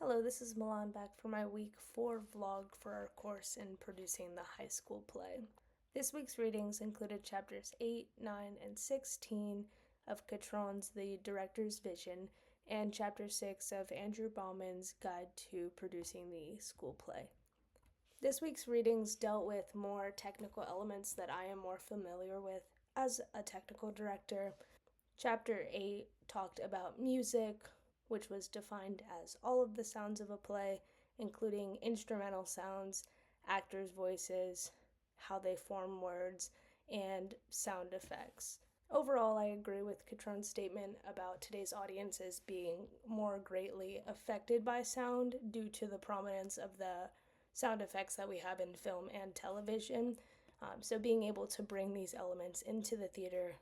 Hello, this is Milan back for my week 4 vlog for our course in producing the high school play. This week's readings included chapters 8, 9, and 16 of Catron's The Director's Vision and chapter 6 of Andrew Baughman's Guide to Producing the School Play. This week's readings dealt with more technical elements that I am more familiar with as a technical director. Chapter 8 talked about music, which was defined as all of the sounds of a play, including instrumental sounds, actors' voices, how they form words, and sound effects. Overall, I agree with Catron's statement about today's audiences being more greatly affected by sound due to the prominence of the sound effects that we have in film and television. So being able to bring these elements into the theater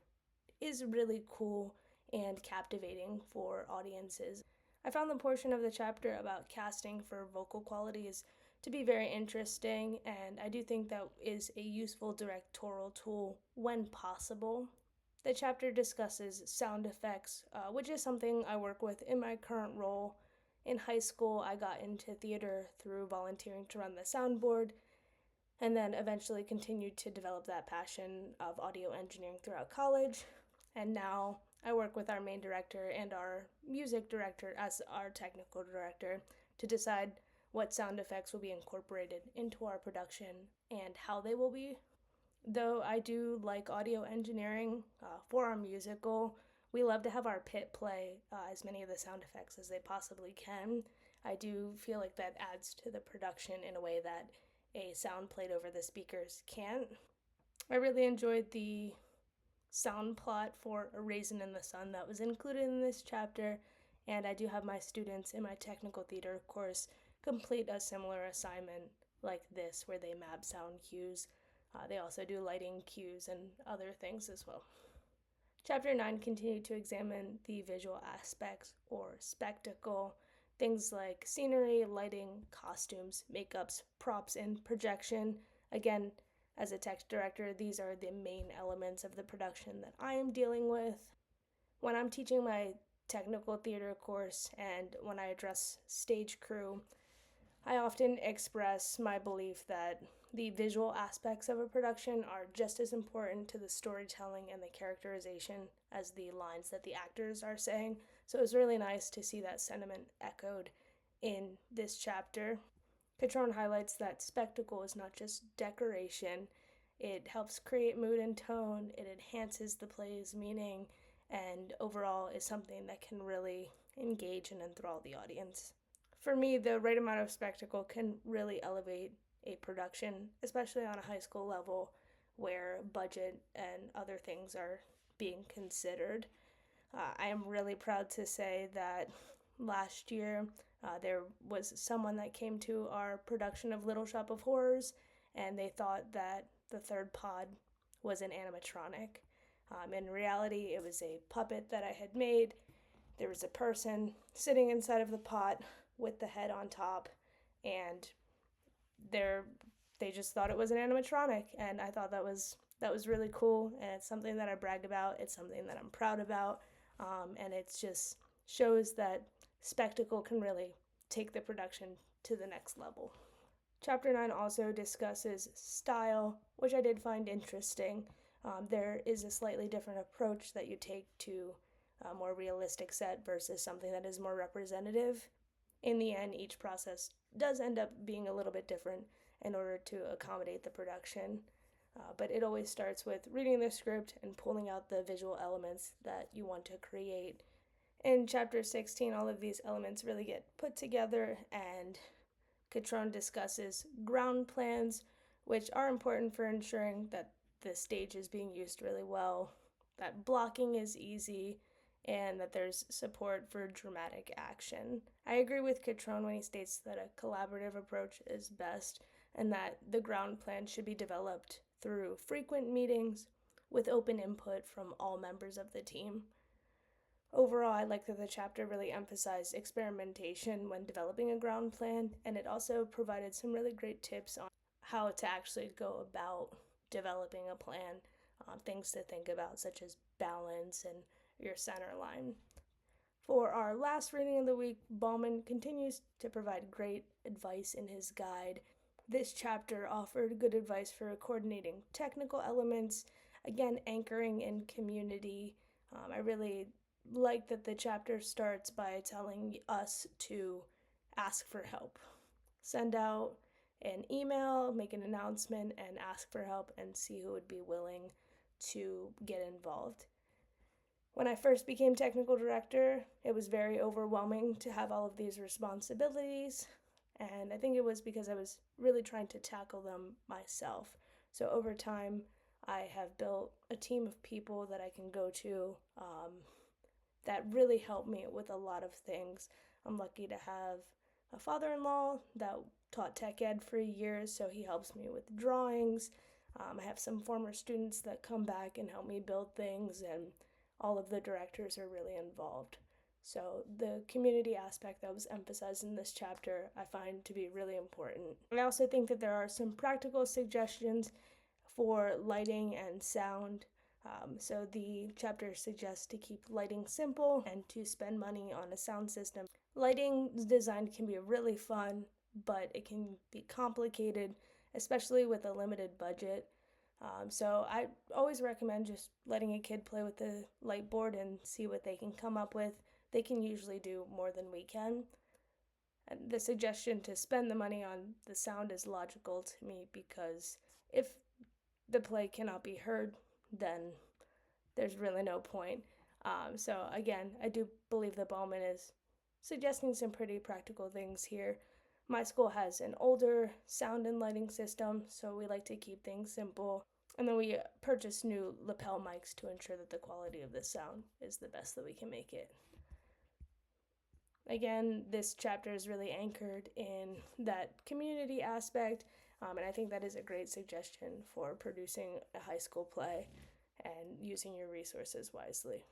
is really cool and captivating for audiences. I found the portion of the chapter about casting for vocal qualities to be very interesting, and I do think that is a useful directorial tool when possible. The chapter discusses sound effects, which is something I work with in my current role. In high school, I got into theater through volunteering to run the soundboard, and then eventually continued to develop that passion of audio engineering throughout college. And now I work with our main director and our music director as our technical director to decide what sound effects will be incorporated into our production and how they will be. Though I do like audio engineering for our musical, we love to have our pit play as many of the sound effects as they possibly can. I do feel like that adds to the production in a way that a sound played over the speakers can't. I really enjoyed the sound plot for A Raisin in the Sun that was included in this chapter, and I do have my students in my technical theater course complete a similar assignment like this where they map sound cues. They also do lighting cues and other things as well. Chapter 9 continued to examine the visual aspects or spectacle, things like scenery, lighting, costumes, makeups, props, and projection. Again, as a tech director, these are the main elements of the production that I am dealing with. When I'm teaching my technical theater course and when I address stage crew, I often express my belief that the visual aspects of a production are just as important to the storytelling and the characterization as the lines that the actors are saying. So it was really nice to see that sentiment echoed in this chapter. Catron highlights that spectacle is not just decoration, it helps create mood and tone, it enhances the play's meaning, and overall is something that can really engage and enthrall the audience. For me, the right amount of spectacle can really elevate a production, especially on a high school level where budget and other things are being considered. I am really proud to say that last year there was someone that came to our production of Little Shop of Horrors, and they thought that the third pod was an animatronic. In reality, it was a puppet that I had made. There was a person sitting inside of the pot with the head on top, and they just thought it was an animatronic, and I thought that was really cool, and it's something that I brag about. It's something that I'm proud about, and it just shows that spectacle can really take the production to the next level. Chapter 9 also discusses style, which I did find interesting. There is a slightly different approach that you take to a more realistic set versus something that is more representative. In the end, each process does end up being a little bit different in order to accommodate the production. But it always starts with reading the script and pulling out the visual elements that you want to create. In chapter 16, all of these elements really get put together, and Catron discusses ground plans, which are important for ensuring that the stage is being used really well, that blocking is easy, and that there's support for dramatic action. I agree with Catron when he states that a collaborative approach is best and that the ground plan should be developed through frequent meetings with open input from all members of the team. Overall, I like that the chapter really emphasized experimentation when developing a ground plan, and it also provided some really great tips on how to actually go about developing a plan, things to think about such as balance and your center line. For our last reading of the week, Baughman continues to provide great advice in his guide. This chapter offered good advice for coordinating technical elements, again, anchoring in community. I really like that the chapter starts by telling us to ask for help. Send out an email, make an announcement, and ask for help and see who would be willing to get involved. When I first became technical director, it was very overwhelming to have all of these responsibilities, and I think it was because I was really trying to tackle them myself. So over time, I have built a team of people that I can go to that really help me with a lot of things. I'm lucky to have a father-in-law that taught tech ed for years, so he helps me with drawings. I have some former students that come back and help me build things, and all of the directors are really involved. So the community aspect that was emphasized in this chapter I find to be really important. I also think that there are some practical suggestions for lighting and sound. So the chapter suggests to keep lighting simple and to spend money on a sound system. Lighting design can be really fun, but it can be complicated, especially with a limited budget. So I always recommend just letting a kid play with the light board and see what they can come up with. They can usually do more than we can. And the suggestion to spend the money on the sound is logical to me because if the play cannot be heard, then there's really no point. So again, I do believe that Baughman is suggesting some pretty practical things here. My school has an older sound and lighting system, so we like to keep things simple. And then we purchase new lapel mics to ensure that the quality of the sound is the best that we can make it. Again, this chapter is really anchored in that community aspect, and I think that is a great suggestion for producing a high school play and using your resources wisely.